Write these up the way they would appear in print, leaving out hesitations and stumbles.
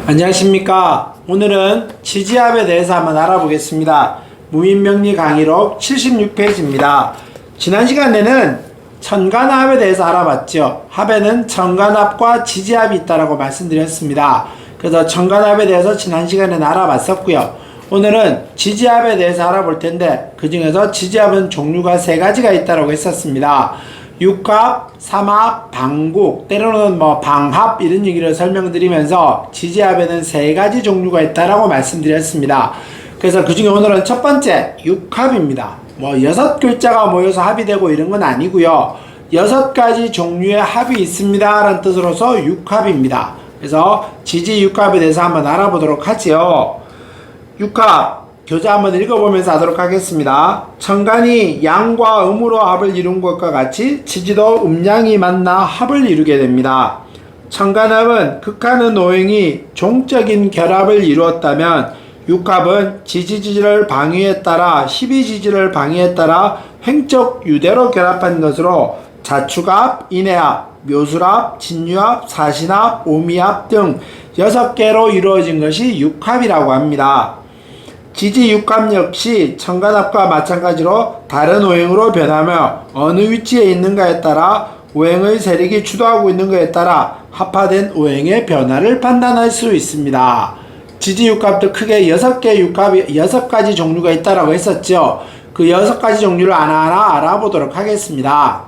안녕하십니까. 오늘은 지지합에 대해서 한번 알아보겠습니다. 무인명리 강의록 76페이지입니다. 지난 시간에는 천간합에 대해서 알아봤죠. 합에는 천간합과 지지합이 있다고 말씀드렸습니다. 그래서 천간합에 대해서 지난 시간에는 알아봤었고요. 오늘은 지지합에 대해서 알아볼 텐데 그 중에서 지지합은 종류가 세 가지가 있다고 했었습니다. 육합, 삼합, 방국, 때로는 방합 이런 얘기를 설명드리면서 지지합에는 세 가지 종류가 있다라고 말씀드렸습니다. 그래서 그 중에 오늘은 첫 번째 육합입니다. 여섯 글자가 모여서 합이 되고 이런 건 아니고요. 여섯 가지 종류의 합이 있습니다 라는 뜻으로서 육합입니다. 그래서 지지 육합에 대해서 한번 알아보도록 하지요. 육합 교자 한번 읽어보면서 하도록 하겠습니다. 천간이 양과 음으로 합을 이룬 것과 같이 지지도 음양이 만나 합을 이루게 됩니다. 천간합은 극하는 오행이 종적인 결합을 이루었다면 육합은 지지지를 방위에 따라 12지지를 방위에 따라 횡적 유대로 결합한 것으로 자축합, 인해합, 묘술합, 진유합, 사신합, 오미합 등 6개로 이루어진 것이 육합이라고 합니다. 지지육합 역시 천간합과 마찬가지로 다른 오행으로 변하며 어느 위치에 있는가에 따라 오행의 세력이 주도하고 있는 것에 따라 합화된 오행의 변화를 판단할 수 있습니다. 지지육합도 크게 6개 육합이 6가지 종류가 있다고 했었죠. 그 6가지 종류를 하나하나 알아보도록 하겠습니다.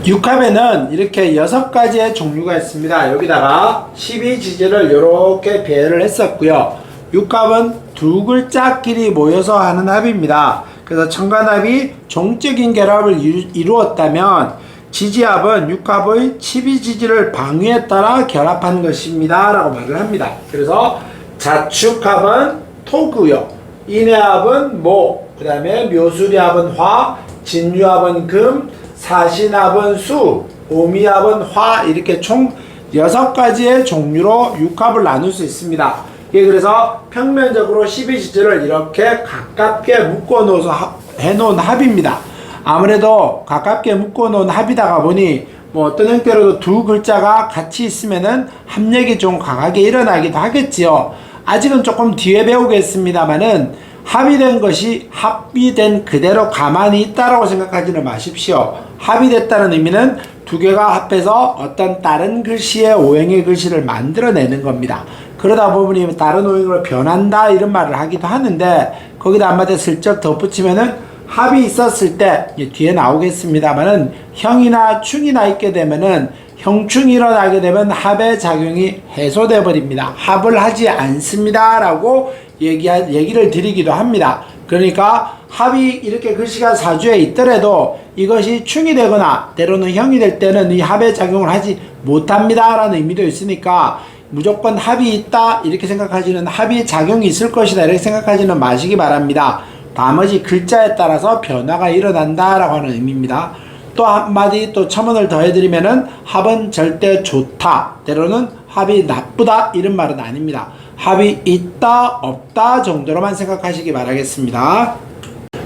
육합에는 이렇게 6가지의 종류가 있습니다. 여기다가 12지지를 이렇게 배열을 했었고요. 육합은 두 글자끼리 모여서 하는 합입니다. 그래서 천간합이 종적인 결합을 이루었다면 지지합은 육합의 12지지를 방위에 따라 결합한 것입니다 라고 말을 합니다. 그래서 자축합은 토고요, 인해합은 목, 그 다음에 묘술합은 화, 진유합은 금, 사신합은 수, 오미합은 화, 이렇게 총 6가지의 종류로 육합을 나눌 수 있습니다. 그래서 평면적으로 12지지를 이렇게 가깝게 묶어 놓아서 해놓은 합입니다. 아무래도 가깝게 묶어 놓은 합이다가 보니 어떤 형태로도 두 글자가 같이 있으면은 합력이 좀 강하게 일어나기도 하겠지요. 아직은 조금 뒤에 배우겠습니다만은 합의된 것이 합의된 그대로 가만히 있다라고 생각하지는 마십시오. 합의됐다는 의미는 두 개가 합해서 어떤 다른 글씨의 오행의 글씨를 만들어내는 겁니다. 그러다 보니 다른 오행으로 변한다 이런 말을 하기도 하는데 거기다 한마디 슬쩍 덧붙이면은 합이 있었을 때 뒤에 나오겠습니다만은 형이나 충이나 있게 되면은 형충이 일어나게 되면 합의 작용이 해소돼 버립니다. 합을 하지 않습니다 라고 얘기를 드리기도 합니다. 그러니까 합이 이렇게 글씨가 사주에 있더라도 이것이 충이 되거나 때로는 형이 될 때는 이 합의 작용을 하지 못합니다 라는 의미도 있으니까 무조건 합이 있다 이렇게 생각하시는, 합이 작용이 있을 것이다 이렇게 생각하지는 마시기 바랍니다. 나머지 글자에 따라서 변화가 일어난다 라고 하는 의미입니다. 또 한마디 또 첨언을 더해드리면은 합은 절대 좋다, 때로는 합이 나쁘다 이런 말은 아닙니다. 합이 있다 없다 정도로만 생각하시기 바라겠습니다.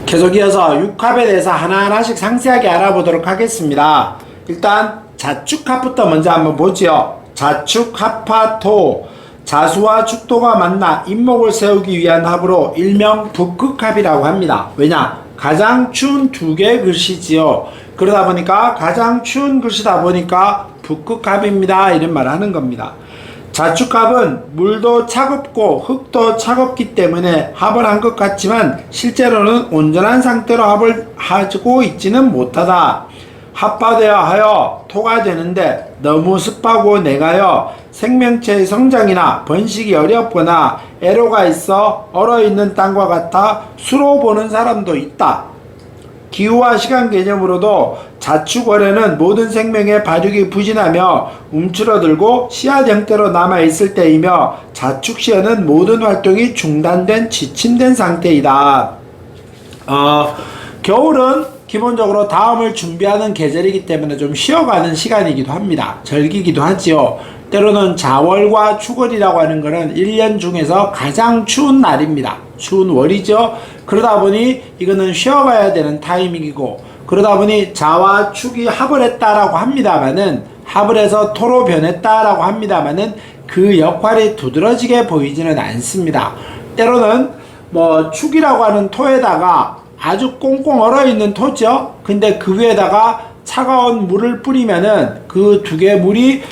계속 이어서 육합에 대해서 하나하나씩 상세하게 알아보도록 하겠습니다. 일단 자축합부터 먼저 한번 보죠. 자축합화토, 자수와 축토가 만나 인목을 세우기 위한 합으로 일명 북극합이라고 합니다. 왜냐? 가장 추운 두 개의 글씨지요. 그러다 보니까 가장 추운 글씨다 보니까 북극합입니다 이런 말을 하는 겁니다. 자축합은 물도 차갑고 흙도 차갑기 때문에 합을 한 것 같지만 실제로는 온전한 상태로 합을 하고 있지는 못하다. 합화되어 하여 토가 되는데 너무 습하고 냉하여 생명체의 성장이나 번식이 어렵거나 애로가 있어 얼어있는 땅과 같아 수로 보는 사람도 있다. 기후와 시간 개념으로도 자축월에는 모든 생명의 발육이 부진하며 움츠러들고 씨앗 형태로 남아있을 때이며 자축시에는 모든 활동이 중단된 지침된 상태이다. 겨울은 기본적으로 다음을 준비하는 계절이기 때문에 좀 쉬어가는 시간이기도 합니다. 절기기도 하지요. 때로는 자월과 축월이라고 하는 것은 1년 중에서 가장 추운 날입니다. 추운 월이죠. 그러다 보니 이거는 쉬어가야 되는 타이밍이고, 그러다 보니 자와 축이 합을 했다라고 합니다만은 합을 해서 토로 변했다라고 합니다만은 그 역할이 두드러지게 보이지는 않습니다. 때로는 뭐 축이라고 하는 토에다가 아주 꽁꽁 얼어있는 토죠. 근데 그 위에다가 차가운 물을 뿌리면은 그 두 개의 물이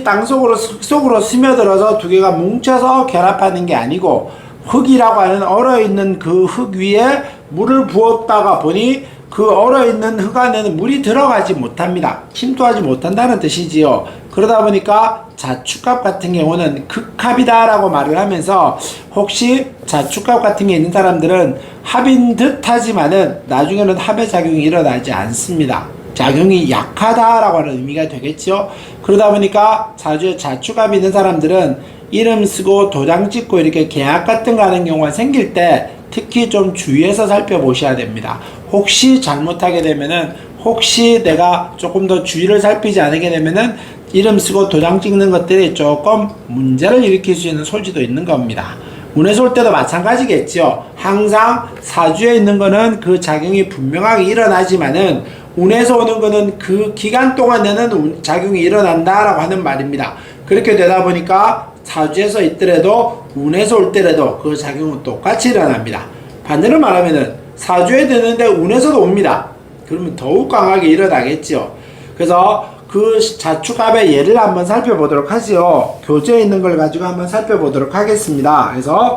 땅속으로 흙속으로 스며들어서 두 개가 뭉쳐서 결합하는 게 아니고 흙이라고 하는 얼어있는 그 흙 위에 물을 부었다가 보니 그 얼어있는 흙 안에는 물이 들어가지 못합니다. 침투하지 못한다는 뜻이지요. 그러다 보니까 자축합 같은 경우는 극합이다 라고 말을 하면서 혹시 자축합 같은 게 있는 사람들은 합인 듯 하지만은 나중에는 합의 작용이 일어나지 않습니다. 작용이 약하다 라고 하는 의미가 되겠죠. 그러다 보니까 자주에 자축합이 있는 사람들은 이름 쓰고 도장 찍고 이렇게 계약 같은 거 하는 경우가 생길 때 특히 좀 주의해서 살펴보셔야 됩니다. 혹시 잘못하게 되면은 혹시 내가 조금 더 주의를 살피지 않게 되면은 이름 쓰고 도장 찍는 것들이 조금 문제를 일으킬 수 있는 소지도 있는 겁니다. 운에서 올 때도 마찬가지겠죠. 항상 사주에 있는 거는 그 작용이 분명하게 일어나지만은 운에서 오는 거는 그 기간 동안에는 작용이 일어난다라고 하는 말입니다. 그렇게 되다 보니까 사주에서 있더라도 운에서 올 때라도 그 작용은 똑같이 일어납니다. 반대로 말하면은 사주에 드는데 운에서도 옵니다. 그러면 더욱 강하게 일어나겠죠. 그래서 그 자축합의 예를 한번 살펴보도록 하지요. 교재에 있는 걸 가지고 한번 살펴보도록 하겠습니다. 그래서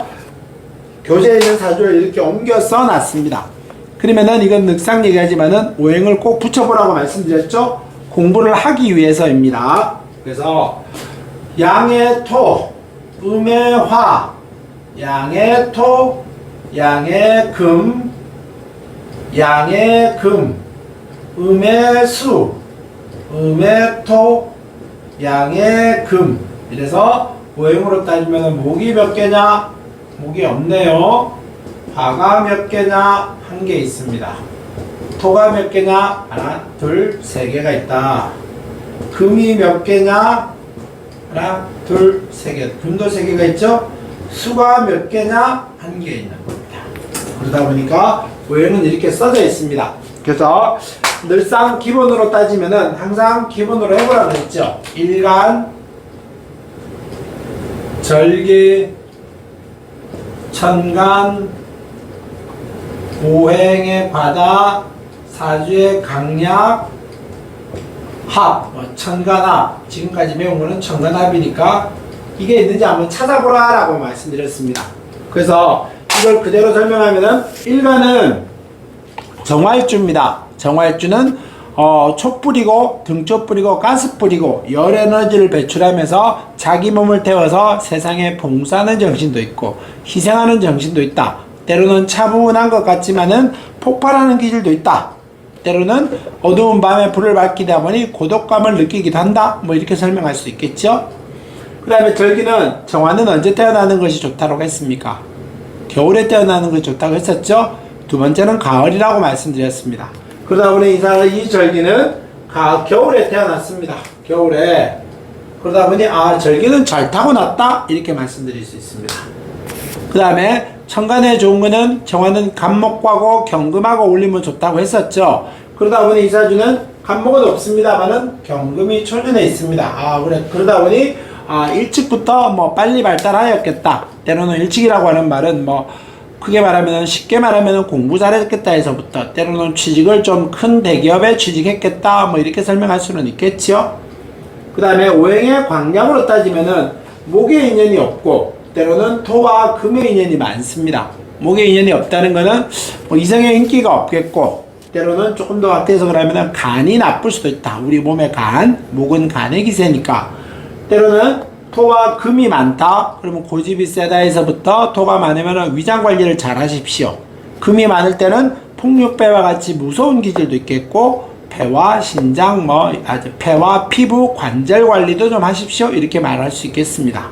교재에 있는 사주를 이렇게 옮겨 써놨습니다. 그러면은 이건 늑상 얘기하지만은 오행을 꼭 붙여보라고 말씀드렸죠. 공부를 하기 위해서입니다. 그래서 양의 토, 음의 화, 양의 토, 양의 금, 양의 금, 음의 수, 음의 토, 양의 금. 이래서 오행으로 따지면 목이 몇 개냐? 목이 없네요. 화가 몇 개냐? 한 개 있습니다. 토가 몇 개냐? 하나, 둘, 세 개가 있다. 금이 몇 개냐? 하나, 둘, 세 개. 금도 세 개가 있죠? 수가 몇 개냐? 한 개 있는 겁니다. 그러다 보니까 오행은 이렇게 써져 있습니다. 그래서 늘상 기본으로 따지면은 항상 기본으로 해보라고 했죠. 일간, 절기, 천간, 오행의 바다, 사주의 강약, 합, 천간합. 지금까지 배운 거는 천간합이니까 이게 있는지 한번 찾아보라 라고 말씀드렸습니다. 그래서 이걸 그대로 설명하면은 일간은 정활주입니다. 정활주는 촛불이고 등촛불이고 가스불이고 열 에너지를 배출하면서 자기 몸을 태워서 세상에 봉사하는 정신도 있고 희생하는 정신도 있다. 때로는 차분한 것 같지만은 폭발하는 기질도 있다. 때로는 어두운 밤에 불을 밝히다 보니 고독감을 느끼기도 한다. 뭐 이렇게 설명할 수 있겠죠. 그 다음에 절기는 정화는 언제 태어나는 것이 좋다고 했습니까? 겨울에 태어나는 것이 좋다고 했었죠. 두 번째는 가을이라고 말씀드렸습니다. 그러다 보니 이 절기는 겨울에 태어났습니다. 겨울에. 그러다 보니 절기는 잘 타고났다 이렇게 말씀드릴 수 있습니다. 그 다음에 천간에 좋은 거는 정화는 간목하고 경금하고 어울리면 좋다고 했었죠. 그러다 보니 이 사주는 간목은 없습니다만은 경금이 초년에 있습니다. 그러다 보니 일찍부터 뭐 빨리 발달하였겠다. 때로는 일찍이라고 하는 말은 뭐 크게 말하면 쉽게 말하면 공부 잘했겠다 해서부터 때로는 취직을 좀 큰 대기업에 취직했겠다 뭐 이렇게 설명할 수는 있겠지요. 그 다음에 오행의 광량으로 따지면은 목의 인연이 없고 때로는 토와 금의 인연이 많습니다. 목의 인연이 없다는 거는 뭐 이성의 인기가 없겠고 때로는 조금 더 앞에서 그러면 간이 나쁠 수도 있다. 우리 몸의 간, 목은 간의 기세니까 때로는 토와 금이 많다. 그러면 고집이 세다 해서부터 토가 많으면 위장 관리를 잘 하십시오. 금이 많을 때는 폭력배와 같이 무서운 기질도 있겠고 폐와 신장 폐와 피부 관절 관리도 좀 하십시오. 이렇게 말할 수 있겠습니다.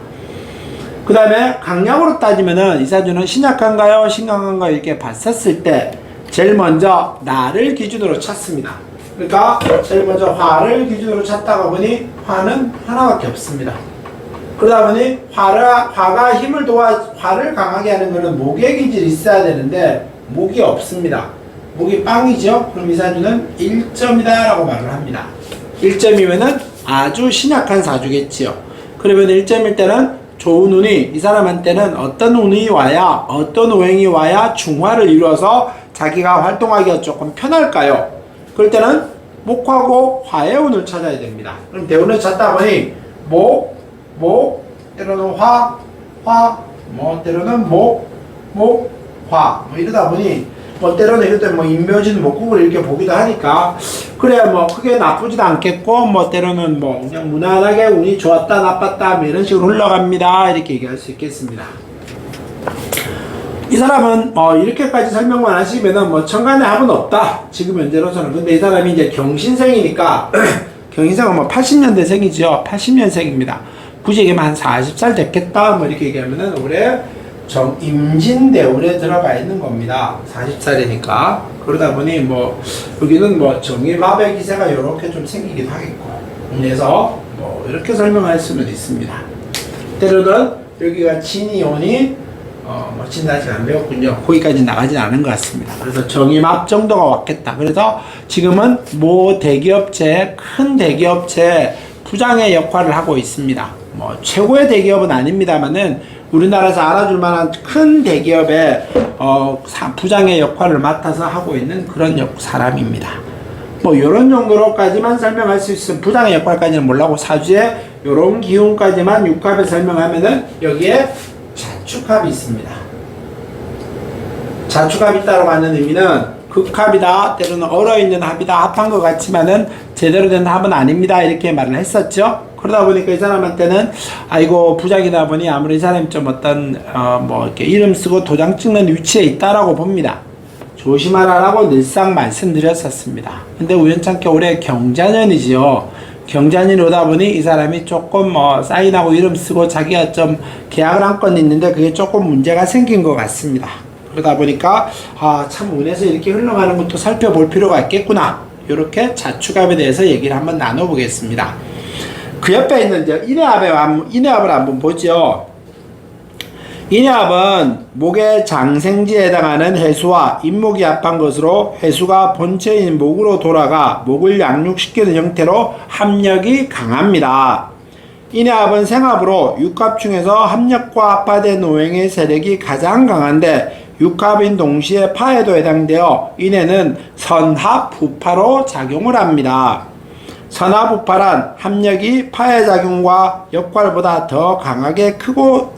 그 다음에 강약으로 따지면은 이 사주는 신약한가요? 신강한가요? 이렇게 봤었을 때 제일 먼저 나를 기준으로 찾습니다. 그러니까 제일 먼저 화를 기준으로 찾다가 보니 화는 하나밖에 없습니다. 그러다 보니 화가 힘을 화를 강하게 하는 거는 목의 기질이 있어야 되는데 목이 없습니다. 목이 빵이죠? 그럼 이 사주는 1점이다 라고 말을 합니다. 1점이면은 아주 신약한 사주겠지요. 그러면 1점일 때는 좋은 운이 이 사람한테는 어떤 운이 와야 어떤 오행이 와야 중화를 이루어서 자기가 활동하기가 조금 편할까요? 그럴 때는 목하고 화의 운을 찾아야 됩니다. 그럼 대운을 찾다 보니 목, 때로는 화, 뭐 때로는 목, 화, 뭐 이러다 보니 뭐 때로는 이럴 때 뭐 인묘진 목국을 이렇게 보기도 하니까 그래 뭐 크게 나쁘지도 않겠고 뭐 때로는 뭐 그냥 무난하게 운이 좋았다 나빴다 뭐 이런 식으로 흘러갑니다 이렇게 얘기할 수 있겠습니다. 이 사람은 이렇게까지 설명만 하시면은 뭐 천간에 합은 없다 지금 현재로서는. 근데 이 사람이 이제 경신생이니까 경신생은 뭐 80년대생이죠. 80년생입니다. 굳이 얘기하면 한 40살 됐겠다 뭐 이렇게 얘기하면은 올해 임진대운에 들어가 있는 겁니다. 40살이니까. 그러다 보니 뭐 여기는 뭐 정의마의 기세가 이렇게 좀 생기기도 하겠고, 그래서 뭐 이렇게 설명할 수는 있습니다. 때로는 여기가 진이온이 뭐 진단식 안 배웠군요. 거기까지 나가진 않은 것 같습니다. 그래서 정의막 정도가 왔겠다. 그래서 지금은 모 대기업체, 큰 대기업체 부장의 역할을 하고 있습니다. 뭐 최고의 대기업은 아닙니다만은 우리나라에서 알아줄 만한 큰 대기업의 부장의 역할을 맡아서 하고 있는 그런 사람입니다. 뭐 요런 정도로까지만 설명할 수 있으면 부장의 역할까지는 몰라고 사주에 요런 기운까지만 육합에 설명하면은 여기에 자축합이 있습니다. 자축합이 있다고 하는 의미는 극합이다, 때로는 얼어있는 합이다, 합한 것 같지만은 제대로 된 합은 아닙니다 이렇게 말을 했었죠. 그러다 보니까 이 사람한테는 아이고 부장이다 보니 아무리 이 사람이 좀 어떤 뭐 이렇게 이름 쓰고 도장 찍는 위치에 있다라고 봅니다. 조심하라라고 늘상 말씀드렸었습니다. 근데 우연찮게 올해 경자년이지요. 경자년이 오다 보니 이 사람이 조금 사인하고 이름 쓰고 자기가 좀 계약을 한 건 있는데 그게 조금 문제가 생긴 것 같습니다. 그러다 보니까 참 운에서 이렇게 흘러가는 것도 살펴볼 필요가 있겠구나. 이렇게 자축합에 대해서 얘기를 한번 나눠보겠습니다. 그 옆에 있는 이제 인해합을 한번 보죠. 인해합은 목의 장생지에 해당하는 해수와 인목이 합한 것으로 해수가 본체인 목으로 돌아가 목을 양육시키는 형태로 합력이 강합니다. 인해합은 생합으로 육합 중에서 합력과 합파된 오행의 세력이 가장 강한데 육합인 동시에 파에도 해당되어 인해는 선합부파로 작용을 합니다. 선합부파란 합력이 파의 작용과 역할보다 더 강하게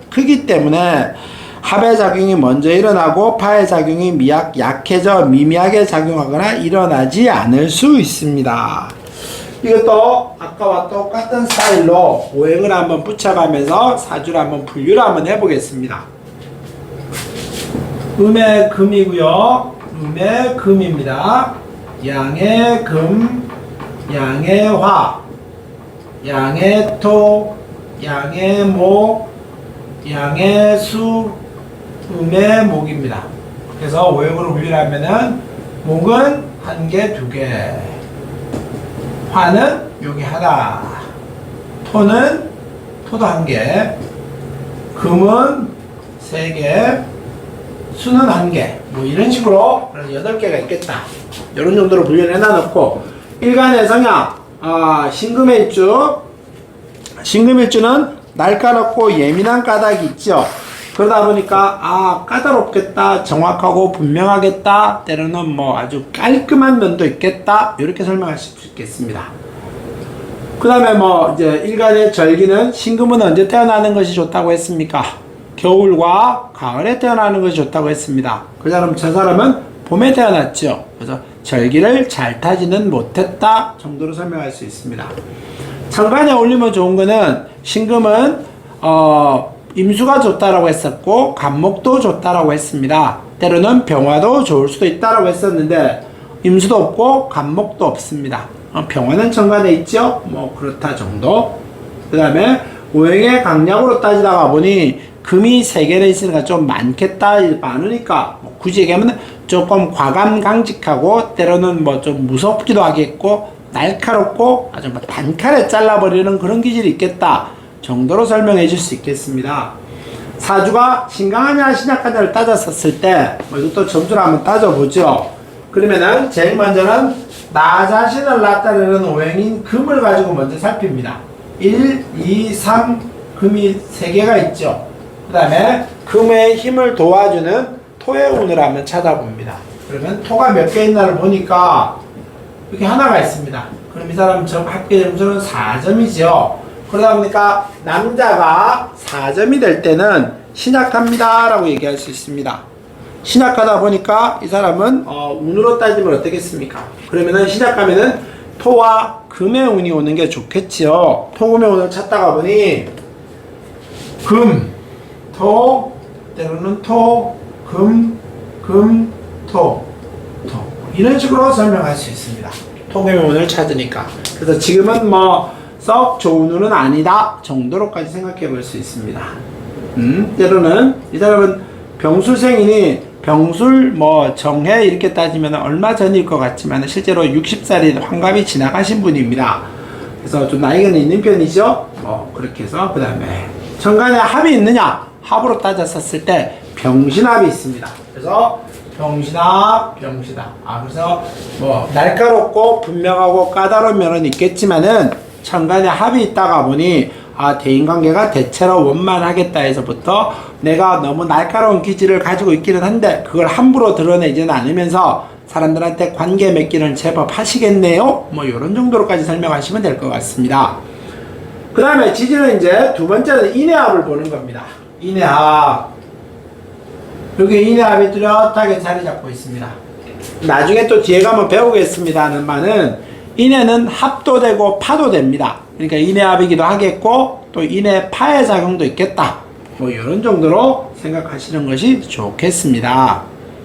크기 때문에 합의 작용이 먼저 일어나고 파의 작용이 약해져 미미하게 작용하거나 일어나지 않을 수 있습니다. 이것도 아까와 똑같은 스타일로 오행을 한번 붙여가면서 사주를 한번 분류를 한번 해보겠습니다. 음의 금이고요. 음의 금입니다. 양의 금, 양의 화, 양의 토, 양의 목, 양의 수, 음의 목입니다. 그래서 오행으로 분류를 하면은 목은 한 개, 두 개, 화는 여기 하나, 토도 한 개, 금은 세 개, 수는 한 개, 뭐 이런 식으로 8개가 있겠다. 이런 정도로 분류를 해놔놓고 일간의 성향, 신금일주. 신금일주는 날카롭고 예민한 까닭이 있죠. 그러다 보니까 까다롭겠다, 정확하고 분명하겠다, 때로는 뭐 아주 깔끔한 면도 있겠다, 이렇게 설명할 수 있겠습니다. 그 다음에 뭐 이제 일간의 절기는 신금은 언제 태어나는 것이 좋다고 했습니까? 겨울과 가을에 태어나는 것이 좋다고 했습니다. 그럼 저 사람은 봄에 태어났죠. 그래서 절기를 잘 타지는 못했다 정도로 설명할 수 있습니다. 천간에 올리면 좋은 거는 신금은 임수가 좋다라고 했었고 간목도 좋다라고 했습니다. 때로는 병화도 좋을 수도 있다라고 했었는데 임수도 없고 간목도 없습니다. 병화는 천간에 있죠. 뭐 그렇다 정도. 그 다음에 오행의 강약으로 따지다가 보니 금이 3개나 있으니까 좀 많겠다, 많으니까 굳이 얘기하면 조금 과감강직하고 때로는 뭐 좀 무섭기도 하겠고 날카롭고 아주 뭐 단칼에 잘라버리는 그런 기질이 있겠다 정도로 설명해 줄 수 있겠습니다. 사주가 신강하냐 신약하냐를 따졌었을 때 이것도 점수를 한번 따져보죠. 그러면은 제일 먼저는 나 자신을 나타내는 오행인 금을 가지고 먼저 살핍니다. 1, 2, 3 금이 3개가 있죠. 그 다음에 금의 힘을 도와주는 토의 운을 한번 찾아봅니다. 그러면 토가 몇 개 있나를 보니까 이렇게 하나가 있습니다. 그럼 이 사람 합계 점수는 4점이죠. 그러다 보니까 남자가 4점이 될 때는 신약합니다 라고 얘기할 수 있습니다. 신약하다 보니까 이 사람은 운으로 따지면 어떻겠습니까? 그러면은 신약하면은 토와 금의 운이 오는 게 좋겠지요. 토금의 운을 찾다가 보니 금, 토, 때로는 토, 금, 토 이런 식으로 설명할 수 있습니다. 토금의 운을 찾으니까. 그래서 지금은 썩 좋은 운은 아니다 정도로까지 생각해 볼 수 있습니다. 때로는 이 사람은 병술생이니 병술 정해 이렇게 따지면 얼마 전일 것 같지만 실제로 60살이 환갑이 지나가신 분입니다. 그래서 좀 나이가 있는 편이죠. 그렇게 해서 그 다음에 천간에 합이 있느냐? 합으로 따졌었을 때 병신합이 있습니다. 그래서 병신합. 그래서 날카롭고 분명하고 까다로운 면은 있겠지만은 천간에 합이 있다가 보니 대인관계가 대체로 원만하겠다 해서부터 내가 너무 날카로운 기질을 가지고 있기는 한데 그걸 함부로 드러내지는 않으면서 사람들한테 관계 맺기는 제법 하시겠네요. 이런 정도로까지 설명하시면 될 것 같습니다. 그 다음에 지지는 이제 두 번째는 인해합을 보는 겁니다. 인해합. 여기 인해합이 뚜렷하게 자리 잡고 있습니다. 나중에 또 뒤에 가면 배우겠습니다 하는 말은 인해는 합도 되고 파도 됩니다. 그러니까 인해합이기도 하겠고 또 인해파의 작용도 있겠다. 이런 정도로 생각하시는 것이 좋겠습니다.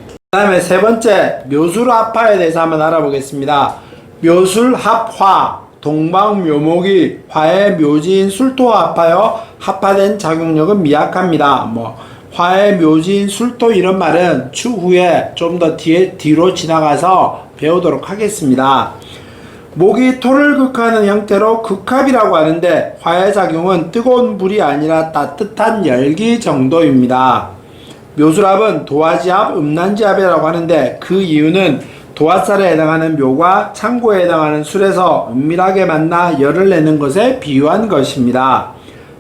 그 다음에 세 번째 묘술합화에 대해서 한번 알아보겠습니다. 묘술합화 동방묘목이 화의 묘지인 술토와 합하여 합화된 작용력은 미약합니다. 화의 묘지인 술토 이런 말은 추후에 좀 더 뒤로 지나가서 배우도록 하겠습니다. 목이 토를 극하는 형태로 극합이라고 하는데 화의 작용은 뜨거운 불이 아니라 따뜻한 열기 정도입니다. 묘술합은 도화지합, 음란지합이라고 하는데 그 이유는 도화살에 해당하는 묘가 창고에 해당하는 술에서 은밀하게 만나 열을 내는 것에 비유한 것입니다.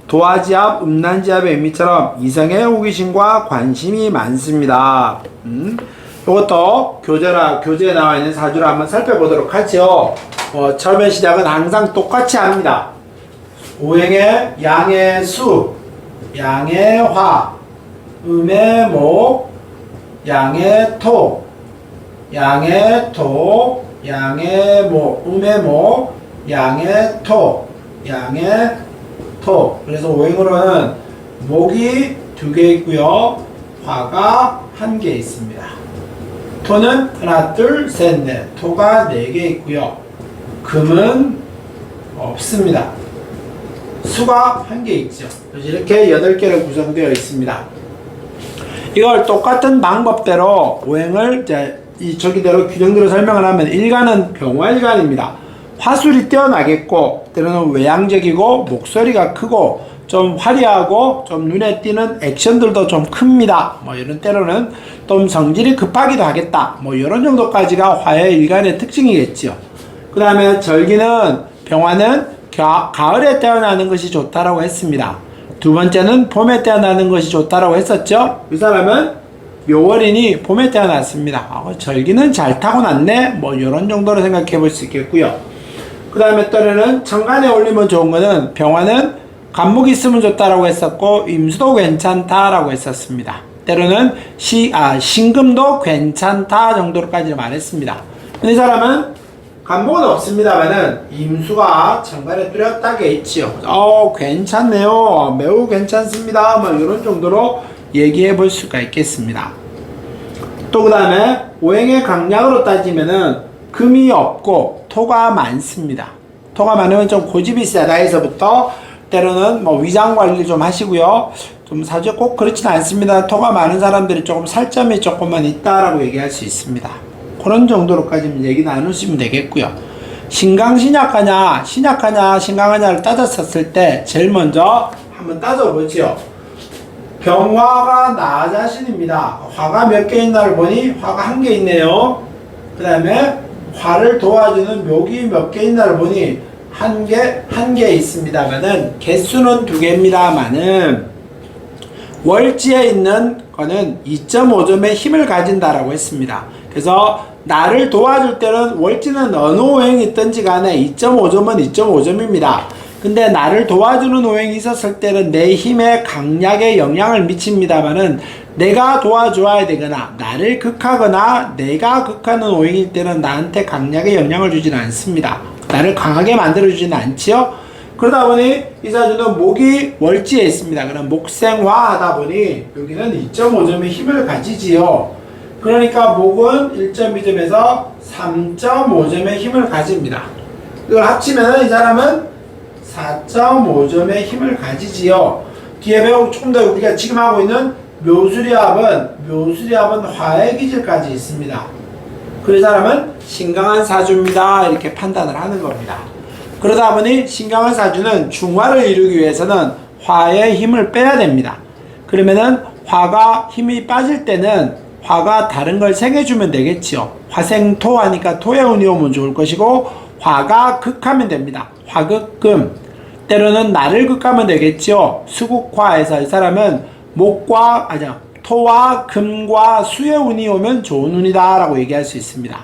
도화지합, 음란지합의 의미처럼 이성의 호기심과 관심이 많습니다. 이것도 교재에 나와 있는 사주를 한번 살펴보도록 하죠. 처음에 시작은 항상 똑같이 합니다. 오행의 양의 수, 양의 화, 음의 목, 양의 토, 양의 목, 음의 목, 양의 토. 그래서 오행으로는 목이 2개 있고요. 화가 1개 있습니다. 토는 하나, 둘, 셋, 넷. 토가 4개 있고요. 금은 없습니다. 수가 1개 있죠. 그래서 이렇게 8개로 구성되어 있습니다. 이걸 똑같은 방법대로 오행을 저기대로 규정대로 설명을 하면 일간은 병화일간입니다. 화술이 뛰어나겠고 때로는 외향적이고 목소리가 크고 좀 화려하고 좀 눈에 띄는 액션들도 좀 큽니다. 이런 때로는 좀 성질이 급하기도 하겠다. 이런 정도까지가 화의 일간의 특징이겠죠. 그 다음에 절기는 병화는 가을에 태어나는 것이 좋다라고 했습니다. 두 번째는 봄에 태어나는 것이 좋다라고 했었죠. 이 사람은 묘월이니 봄에 태어났습니다. 절기는 잘 타고났네. 이런 정도로 생각해 볼 수 있겠고요. 그 다음에 또래는 천간에 올리면 좋은 거는 병화는 간목이 있으면 좋다라고 했었고 임수도 괜찮다라고 했었습니다. 때로는 신금도 괜찮다 정도로까지 말했습니다. 이 사람은 간목은 없습니다만은 임수가 천간에 뚜렷하게 있지요. 괜찮네요. 매우 괜찮습니다. 이런 정도로 얘기해 볼 수가 있겠습니다. 또 그 다음에 오행의 강약으로 따지면은 금이 없고 토가 많습니다. 토가 많으면 좀 고집이 세다 해서부터 때로는 위장 관리 좀 하시고요. 좀 사주 꼭 그렇진 않습니다. 토가 많은 사람들이 조금 살점이 조금만 있다라고 얘기할 수 있습니다. 그런 정도로까지 얘기 나누시면 되겠고요. 신강신약하냐 신강하냐를 따졌었을 때 제일 먼저 한번 따져보죠. 병화가 나 자신입니다. 화가 몇 개 있나를 보니 화가 1개 있네요. 그 다음에 화를 도와주는 묘기 몇 개 있나를 보니 한 개 있습니다만은 개수는 2개입니다만은 월지에 있는 거는 2.5점의 힘을 가진다라고 했습니다. 그래서 나를 도와줄 때는 월지는 어느 오행이 있든지 간에 2.5점은 2.5점입니다. 근데 나를 도와주는 오행이 있었을 때는 내 힘에 강약에 영향을 미칩니다만은 내가 도와줘야 되거나 나를 극하거나 내가 극하는 오행일 때는 나한테 강약에 영향을 주지는 않습니다. 나를 강하게 만들어주지는 않지요. 그러다 보니 이 사주는 목이 월지에 있습니다. 그럼 목생화 하다 보니 여기는 2.5점의 힘을 가지지요. 그러니까 목은 1.2점에서 3.5점의 힘을 가집니다. 이걸 합치면 이 사람은 4.5점의 힘을 가지지요. 뒤에 배우 조금 더 우리가 지금 하고 있는 묘수리합은 화의 기질까지 있습니다. 그 사람은 신강한 사주입니다. 이렇게 판단을 하는 겁니다. 그러다 보니 신강한 사주는 중화를 이루기 위해서는 화의 힘을 빼야 됩니다. 그러면은 화가 힘이 빠질 때는 화가 다른 걸 생해주면 되겠지요. 화생토 하니까 토의 운이 오면 좋을 것이고 화가 극하면 됩니다. 화극금. 때로는 나를 극하면 되겠지요. 수국화에서 이 사람은 토와 금과 수의 운이 오면 좋은 운이다 라고 얘기할 수 있습니다.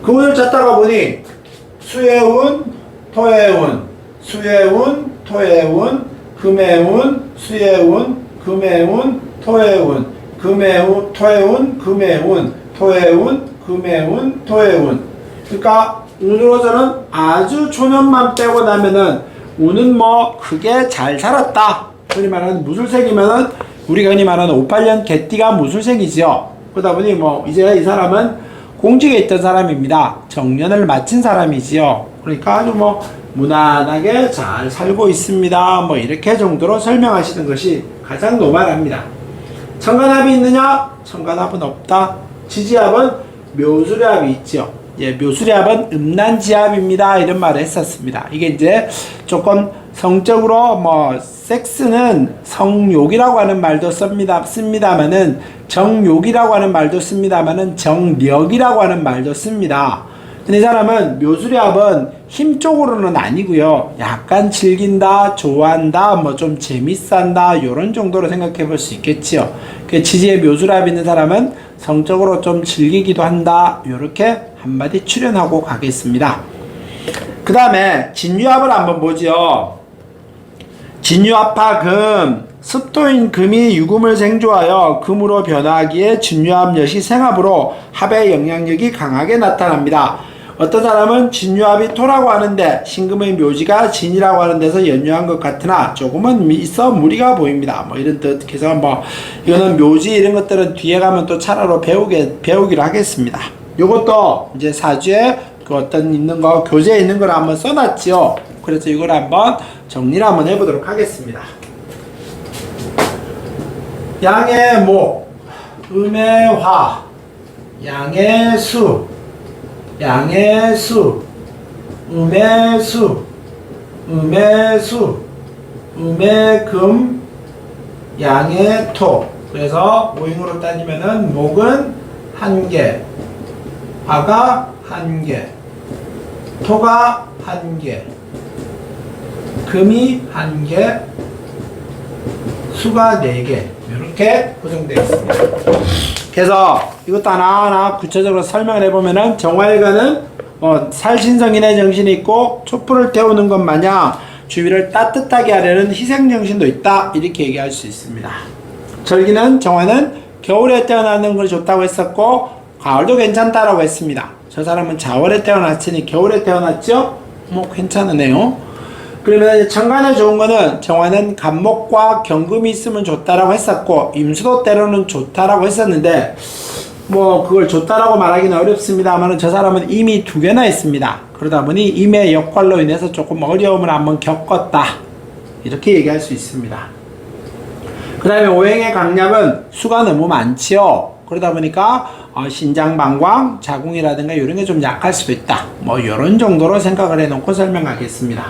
그 운을 찾다가 보니 수의 운, 토의 운, 수의 운, 토의 운, 금의 운, 수의 운, 금의 운, 토의 운, 금의 운, 토의 운, 금의 운, 토의 운, 금의 운, 토의 운. 그러니까 운으로서는 아주 초년만 빼고 나면은 운은 뭐 크게 잘 살았다. 흔히 말하는 무술생이면은 우리가 흔히 말하는 58년 개띠가 무술생이죠. 그러다 보니 뭐 이제 이 사람은 공직에 있던 사람입니다. 정년을 마친 사람이지요. 그러니까 아주 뭐 무난하게 잘 살고 있습니다. 뭐 이렇게 정도로 설명하시는 것이 가장 노말합니다. 천간합이 있느냐? 천간합은 없다. 지지합은 묘수리합이 있죠. 예, 묘수리합은 음란지합입니다. 이런 말을 했었습니다. 이게 이제 조금 성적으로 뭐 섹스는 성욕이라고 하는 말도 씁니다만은 정욕이라고 하는 말도 씁니다만은 정력이라고 하는 말도 씁니다. 근데 이 사람은 묘수리합은 힘 쪽으로는 아니고요. 약간 즐긴다, 좋아한다, 뭐 좀 재밌어한다 이런 정도로 생각해 볼 수 있겠지요. 그 지지에 묘수리합이 있는 사람은 성적으로 좀 즐기기도 한다. 이렇게 한마디 출연하고 가겠습니다. 그 다음에 진유합을 한번 보죠. 진유합화 금, 습도인 금이 유금을 생조하여 금으로 변화하기에 진유합 엿이 생합으로 합의 영향력이 강하게 나타납니다. 어떤 사람은 진유합이 토라고 하는데 신금의 묘지가 진이라고 하는 데서 연유한 것 같으나 조금은 있어 무리가 보입니다. 뭐 이런 뜻해서 뭐 이거는 묘지 이런 것들은 뒤에 가면 또 차례로 배우기로 하겠습니다. 요것도 이제 사주에 그 어떤 있는 거 교재에 있는 걸 한번 써놨지요. 그래서 이걸 한번 정리를 한번 해보도록 하겠습니다. 양의 목, 음의 화, 양의 수, 양의 수, 음의 수, 음의 수, 음의 금, 양의 토. 그래서 오행으로 따지면은 목은 한 개, 화가 한 개, 토가 한 개, 금이 한 개, 수가 4개 이렇게 구성되어 있습니다. 그래서 이것도 하나하나 구체적으로 설명을 해보면은 정화일관은 살신성인의 정신이 있고 촛불을 태우는 것 마냥 주위를 따뜻하게 하려는 희생정신도 있다 이렇게 얘기할 수 있습니다. 절기는 정화는 겨울에 태어나는 걸 좋다고 했었고 가을도 괜찮다라고 했습니다. 저 사람은 자월에 태어났으니 겨울에 태어났죠? 뭐 괜찮으네요. 그러면 천간에 좋은 거는 정화는 간목과 경금이 있으면 좋다라고 했었고 임수도 때로는 좋다라고 했었는데 뭐 그걸 좋다라고 말하기는 어렵습니다만 저 사람은 임이 2개나 있습니다. 그러다 보니 임의 역할로 인해서 조금 어려움을 한번 겪었다 이렇게 얘기할 수 있습니다. 그 다음에 오행의 강약은 수가 너무 많지요. 그러다 보니까 신장방광, 자궁이라든가 이런 게 좀 약할 수도 있다. 뭐 이런 정도로 생각을 해놓고 설명하겠습니다.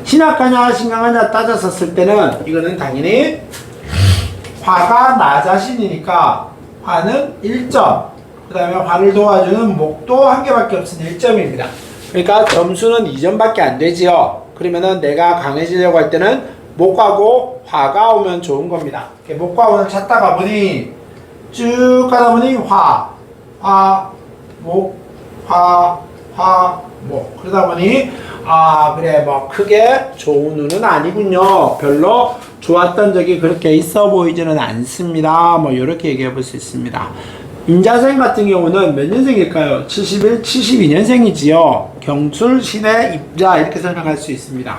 신약하냐 신강하냐 따졌었을 때는 이거는 당연히 화가 나 자신이니까 화는 1점, 그 그 다음에 화를 도와주는 목도 한 개밖에 없으니 1점입니다. 그러니까 점수는 2점밖에 안 되지요. 그러면은 내가 강해지려고 할 때는 목하고 화가 오면 좋은 겁니다. 목과 화를 찾다가 보니 쭉 가다 보니 목, 목. 그러다 보니 그래 뭐 크게 좋은 운은 아니군요. 별로 좋았던 적이 그렇게 있어 보이지는 않습니다. 뭐 이렇게 얘기해 볼 수 있습니다. 임자생 같은 경우는 몇 년생일까요? 71, 72년생이지요. 경술, 신의, 입자 이렇게 설명할 수 있습니다.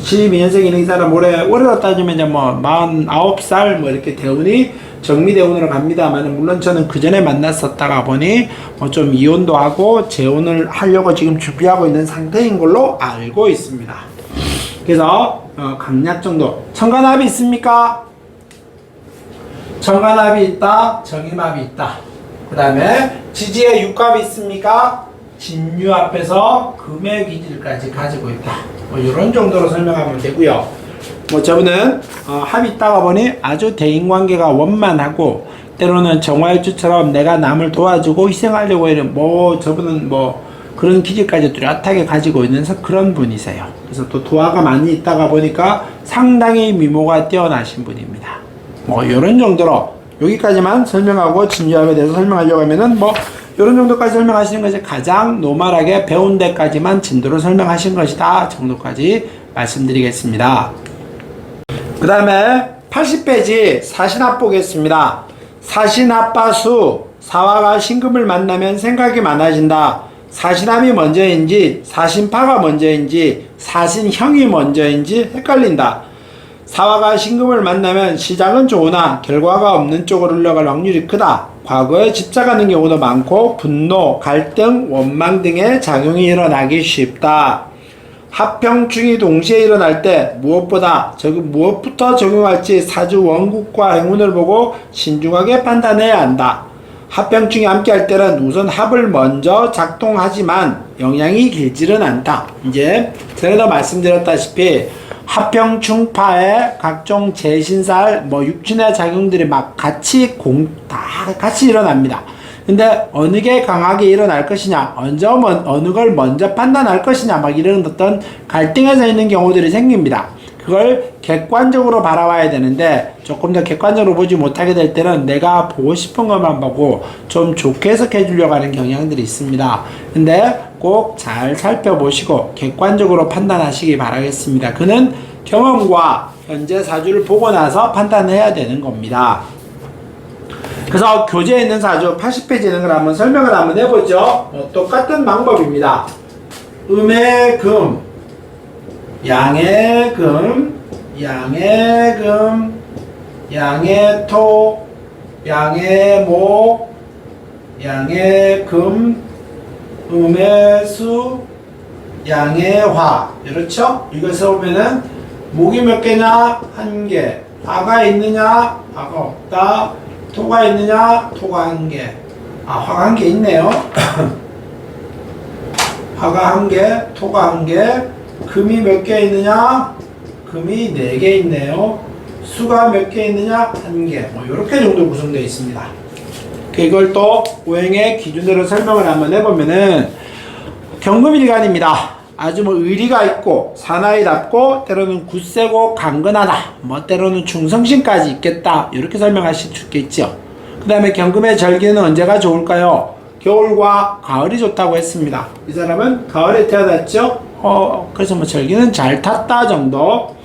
72년생인 이 사람 올해로 따지면 이제 뭐 49살 뭐 이렇게 대운이 정미대운으로 갑니다만, 물론 저는 그 전에 만났었다가 보니 좀 이혼도 하고 재혼을 하려고 지금 준비하고 있는 상태인 걸로 알고 있습니다. 그래서 강약 정도. 천간합이 있습니까? 천간합이 있다, 정임합이 있다. 그 다음에 지지에 육합이 있습니까? 진유 앞에서 금의 기질까지 가지고 있다. 뭐 이런 정도로 설명하면 되고요. 저분은 합이 있다가 보니 아주 대인관계가 원만하고, 때로는 정화일주처럼 내가 남을 도와주고 희생하려고 하는 저분은 그런 기질까지 뚜렷하게 가지고 있는 그런 분이세요. 그래서 또 도화가 많이 있다가 보니까 상당히 미모가 뛰어나신 분입니다. 이런 정도로 여기까지만 설명하고 진유합에 대해서 설명하려고 하면은 이런 정도까지 설명하시는 것이 가장 노멀하게 배운 데까지만 진도를 설명하신 것이다 정도까지 말씀드리겠습니다. 그 다음에 80페이지 사신합 보겠습니다. 사신합바수, 사화가 신금을 만나면 생각이 많아진다. 사신합이 먼저인지 사신파가 먼저인지 사신형이 먼저인지 헷갈린다. 사화가 신금을 만나면 시작은 좋으나 결과가 없는 쪽으로 흘러갈 확률이 크다. 과거에 집착하는 경우도 많고 분노, 갈등, 원망 등의 작용이 일어나기 쉽다. 합병충이 동시에 일어날 때 무엇부터 적용할지 사주 원국과 행운을 보고 신중하게 판단해야 한다. 합병충이 함께할 때는 우선 합을 먼저 작동하지만 영향이 길지는 않다. 이제 전에도 말씀드렸다시피 합병충파의 각종 재신살, 육신의 작용들이 같이 일어납니다. 근데 어느 게 강하게 일어날 것이냐, 어느 걸 먼저 판단할 것이냐, 이런 어떤 갈등에서 있는 경우들이 생깁니다. 그걸 객관적으로 바라봐야 되는데, 조금 더 객관적으로 보지 못하게 될 때는 내가 보고 싶은 것만 보고 좀 좋게 해석해 주려고 하는 경향들이 있습니다. 근데 꼭 잘 살펴보시고 객관적으로 판단하시기 바라겠습니다. 그는 경험과 현재 사주를 보고 나서 판단해야 되는 겁니다. 그래서 교재에 있는 사주 80페이지에 있는 걸 한번 설명을 한번 해보죠. 똑같은 방법입니다. 음의 금, 양의 금, 양의 금, 양의 토, 양의 목, 양의 금, 음의 수, 양의 화. 이렇죠? 이것을 보면은 목이 몇 개냐? 한 개. 화가 있느냐? 화가 없다. 토가 있느냐? 토가 한 개. 화가 한 개 있네요. 화가 한 개, 토가 한 개. 금이 몇 개 있느냐? 금이 4개 있네요. 수가 몇 개 있느냐? 한 개. 이렇게 정도 구성되어 있습니다. 이걸 또 오행의 기준으로 설명을 한번 해보면은 경금일간입니다. 아주 의리가 있고 사나이답고 때로는 굳세고 강건하다. 때로는 충성심까지 있겠다. 이렇게 설명하실 수 있겠죠. 그 다음에 경금의 절기는 언제가 좋을까요? 겨울과 가을이 좋다고 했습니다. 이 사람은 가을에 태어났죠. 그래서 절기는 잘 탔다 정도.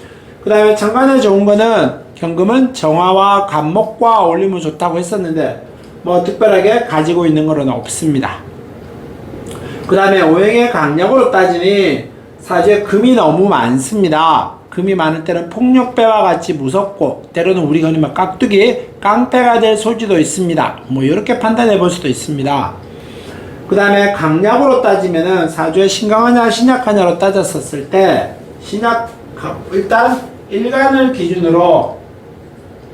그 다음에 천간에 좋은 거는 경금은 정화와 간목과 어울리면 좋다고 했었는데 특별하게 가지고 있는 거는 없습니다. 그 다음에 오행의 강약으로 따지니 사주에 금이 너무 많습니다. 금이 많을 때는 폭력배와 같이 무섭고 때로는 우리가 흔히 깍두기, 깡패가 될 소지도 있습니다. 이렇게 판단해 볼 수도 있습니다. 그 다음에 강약으로 따지면은 사주에 신강하냐 신약하냐로 따졌었을 때 일단 일간을 기준으로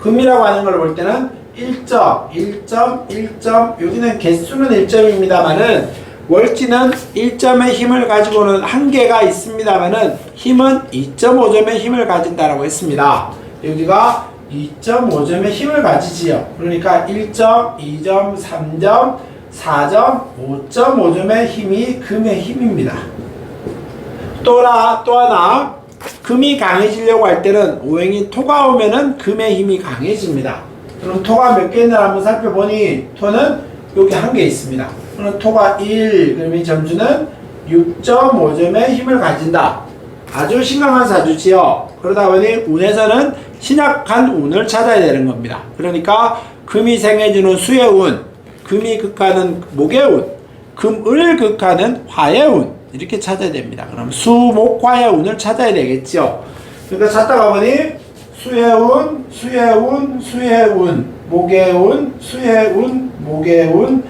금이라고 하는 걸 볼 때는 1점, 1점, 1점, 여기는 개수는 1점입니다만은 월지는 1점의 힘을 가지고는 한계가 있습니다만은 힘은 2.5점의 힘을 가진다라고 했습니다. 여기가 2.5점의 힘을 가지지요. 그러니까 1점, 2점, 3점, 4점, 5.5점의 힘이 금의 힘입니다. 또 하나 금이 강해지려고 할 때는 오행이 토가 오면은 금의 힘이 강해집니다. 그럼 토가 몇 개 있나 한번 살펴보니 토는 여기 한 개 있습니다. 그럼 토가 1, 그럼 이 점수는 6.5점의 힘을 가진다. 아주 심각한 사주지요. 그러다 보니 운에서는 신약한 운을 찾아야 되는 겁니다. 그러니까 금이 생해주는 수의 운, 금이 극하는 목의 운, 금을 극하는 화의 운, 이렇게 찾아야 됩니다. 그럼 수, 목, 화의 운을 찾아야 되겠죠. 그러니까 찾다가 보니 수의 운, 수의 운, 수의 운, 목의 운, 수의 운, 목의 운,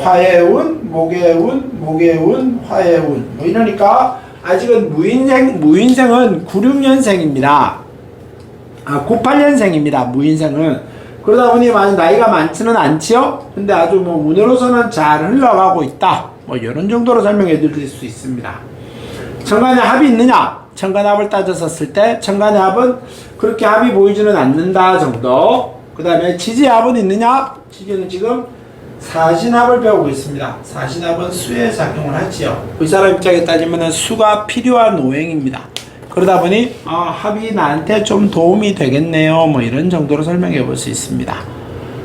화의 운, 목의 운, 목의 운, 화의 운. 이러니까 아직은 무인생은 96년생입니다. 98년생입니다. 무인생은. 그러다 보니 나이가 많지는 않지요? 근데 아주 운으로서는 잘 흘러가고 있다. 이런 정도로 설명해 드릴 수 있습니다. 천간에 합이 있느냐? 천간합을 따졌었을 때 천간의 합은 그렇게 합이 보이지는 않는다 정도. 그 다음에 지지합은 있느냐? 지지는 지금 사신합을 배우고 있습니다. 사신합은 수에 작용을 하지요. 이 사람 입장에 따지면 수가 필요한 오행입니다. 그러다 보니 합이 나한테 좀 도움이 되겠네요. 이런 정도로 설명해 볼 수 있습니다.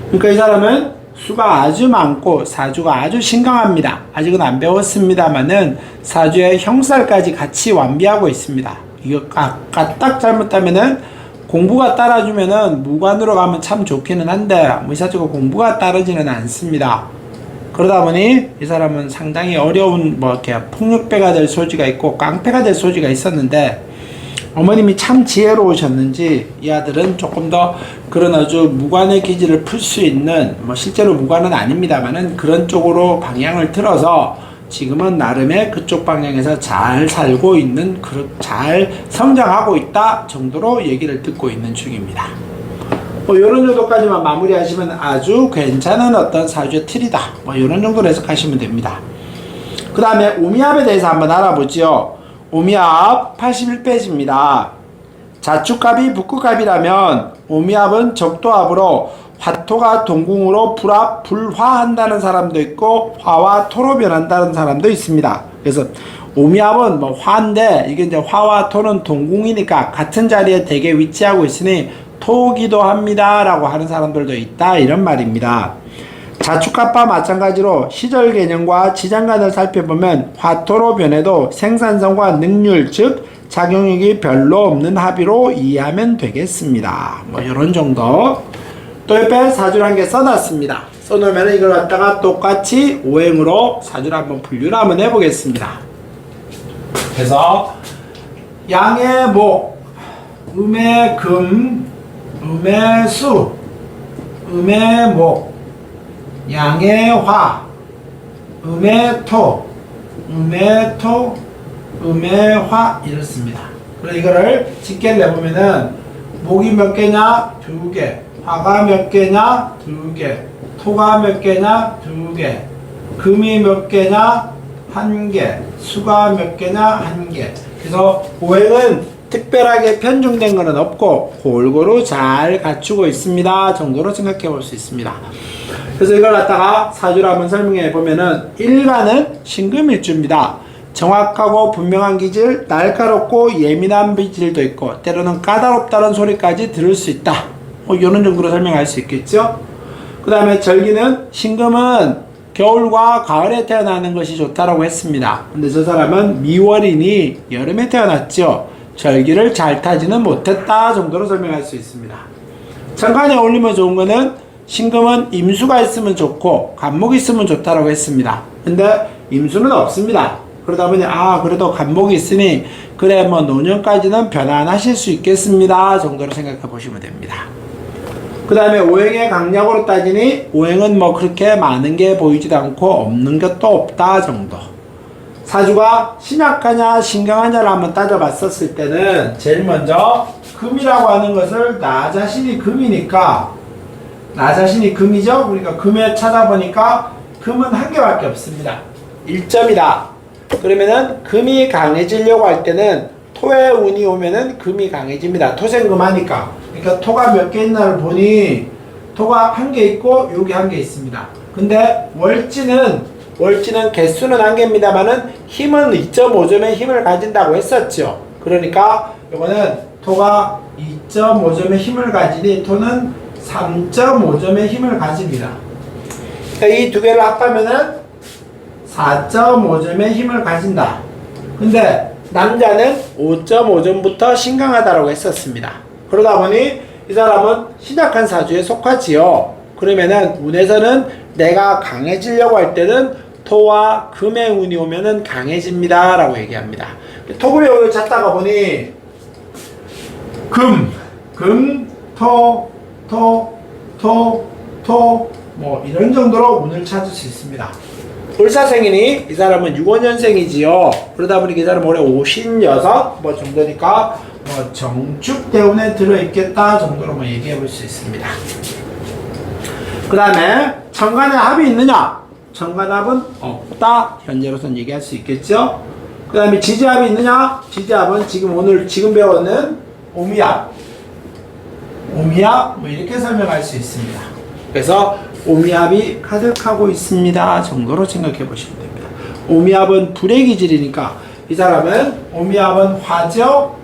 그러니까 이 사람은 수가 아주 많고 사주가 아주 신강합니다. 아직은 안 배웠습니다만은 사주의 형살까지 같이 완비하고 있습니다. 이거 딱 잘못하면은 공부가 따라주면은 무관으로 가면 참 좋기는 한데 이 사주가 공부가 따르지는 않습니다. 그러다 보니 이 사람은 상당히 어려운 이렇게 폭력배가 될 소지가 있고 깡패가 될 소지가 있었는데 어머님이 참 지혜로우셨는지 이 아들은 조금 더 그런 아주 무관의 기질을 풀 수 있는 실제로 무관은 아닙니다만은 그런 쪽으로 방향을 틀어서 지금은 나름의 그쪽 방향에서 잘 살고 있는 잘 성장하고 있다 정도로 얘기를 듣고 있는 중입니다. 이런 정도까지만 마무리하시면 아주 괜찮은 어떤 사주의 틀이다. 이런 정도로 해석하시면 됩니다. 그 다음에 오미합에 대해서 한번 알아보죠. 오미합 81페이지입니다. 자축합이 북극합이라면 오미합은 적도합으로 화토가 동궁으로 불화한다는 사람도 있고 화와 토로 변한다는 사람도 있습니다. 그래서 오미합은 화인데 이게 이제 화와 토는 동궁이니까 같은 자리에 대개 위치하고 있으니 토기도 합니다 라고 하는 사람들도 있다 이런 말입니다. 자축합과 마찬가지로 시절 개념과 지장간을 살펴보면 화토로 변해도 생산성과 능률 즉 작용력이 별로 없는 합의로 이해하면 되겠습니다. 이런 정도. 또 옆에 사주를 한 개 써놨습니다. 써놓으면 이걸 갖다가 똑같이 오행으로 사주를 한번 분류를 한번 해보겠습니다. 그래서 양의 목, 음의 금, 음의 수, 음의 목, 양의 화, 음의 토, 음의 토, 음의 화 이렇습니다. 그래서 이거를 집계를 내보면은 목이 몇 개냐? 2개. 화가 몇 개냐? 2개. 토가 몇 개냐? 2개. 금이 몇 개냐? 1개. 수가 몇 개냐? 1개. 그래서 오행은 특별하게 편중된 것은 없고 골고루 잘 갖추고 있습니다 정도로 생각해 볼 수 있습니다. 그래서 이걸 갖다가 사주를 한번 설명해 보면은 일간은 신금일주입니다. 정확하고 분명한 기질, 날카롭고 예민한 기질도 있고 때로는 까다롭다는 소리까지 들을 수 있다. 이런 정도로 설명할 수 있겠죠. 그 다음에 절기는 신금은 겨울과 가을에 태어나는 것이 좋다라고 했습니다. 근데 저 사람은 미월이니 여름에 태어났죠. 절기를 잘 타지는 못했다 정도로 설명할 수 있습니다. 천간에 어울리면 좋은 거는 신금은 임수가 있으면 좋고 간목이 있으면 좋다라고 했습니다. 근데 임수는 없습니다. 그러다 보니 그래도 간목이 있으니 그래 노년까지는 편안하실 수 있겠습니다 정도로 생각해 보시면 됩니다. 그 다음에 오행의 강약으로 따지니 오행은 그렇게 많은 게 보이지도 않고 없는 것도 없다 정도. 사주가 신약하냐 신강하냐를 한번 따져봤었을 때는 제일 먼저 금이라고 하는 것을 나 자신이 금이니까 나 자신이 금이죠. 그러니까 금에 찾아보니까 금은 한 개밖에 없습니다. 1점이다. 그러면은 금이 강해지려고 할 때는 토의 운이 오면은 금이 강해집니다. 토생금하니까. 그러니까 토가 몇 개 있나를 보니 토가 한 개 있고 여기 한 개 있습니다. 근데 월지는 개수는 한 개입니다만은 힘은 2.5점의 힘을 가진다고 했었죠. 그러니까 이거는 토가 2.5점의 힘을 가지니 토는 3.5점의 힘을 가집니다. 이 두 개를 합하면은 4.5점의 힘을 가진다. 근데 남자는 5.5점부터 신강하다라고 했었습니다. 그러다 보니 이 사람은 신약한 사주에 속하지요. 그러면은 운에서는 내가 강해지려고 할 때는 토와 금의 운이 오면은 강해집니다 라고 얘기합니다. 토금의 운을 찾다가 보니 토 뭐 이런 정도로 운을 찾을 수 있습니다. 을사생이니 이 사람은 65년생이지요. 그러다 보니 이 사람은 올해 56 뭐 정도니까 뭐 정축대운에 들어있겠다 정도로 뭐 얘기해 볼 수 있습니다. 그 다음에 천간에 합이 있느냐? 천간합은 없다. 현재로서는 얘기할 수 있겠죠. 그 다음에 지지합이 있느냐? 지지합은 지금 배웠는 오미합 뭐 이렇게 설명할 수 있습니다. 그래서 오미합이 가득하고 있습니다 정도로 생각해 보시면 됩니다. 오미합은 불의 기질이니까 이 사람은 오미합은 화죠.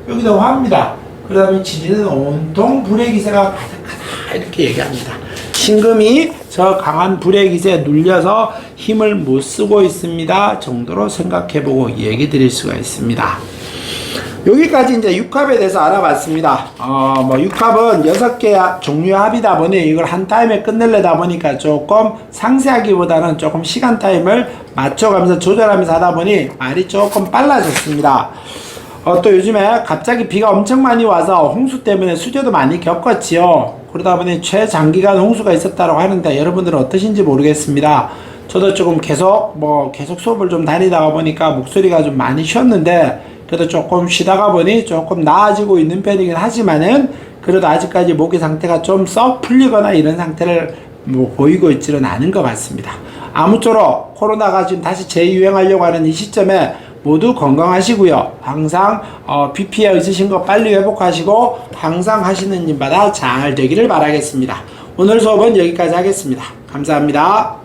여기도 화입니다. 그 다음에 지지는 온통 불의 기세가 가득하다 이렇게 얘기합니다. 신금이 저 강한 불의 기세에 눌려서 힘을 못 쓰고 있습니다 정도로 생각해보고 얘기 드릴 수가 있습니다. 여기까지 이제 육합에 대해서 알아봤습니다. 뭐 육합은 6개 종류의 합이다 보니 이걸 한 타임에 끝내려다 보니까 조금 상세하기보다는 조금 시간 타임을 맞춰가면서 조절하면서 하다 보니 말이 조금 빨라졌습니다. 또 요즘에 갑자기 비가 엄청 많이 와서 홍수 때문에 수조도 많이 겪었지요. 그러다 보니 최장기간 홍수가 있었다고 하는데 여러분들은 어떠신지 모르겠습니다. 저도 조금 계속 수업을 좀 다니다가 보니까 목소리가 좀 많이 쉬었는데 그래도 조금 쉬다가 보니 조금 나아지고 있는 편이긴 하지만은 그래도 아직까지 모기 상태가 좀 썩 풀리거나 이런 상태를 보이고 있지는 않은 것 같습니다. 아무쪼록 코로나가 지금 다시 재유행하려고 하는 이 시점에 모두 건강하시고요. 항상 비 피해 있으신 거 빨리 회복하시고 항상 하시는 일마다 잘 되기를 바라겠습니다. 오늘 수업은 여기까지 하겠습니다. 감사합니다.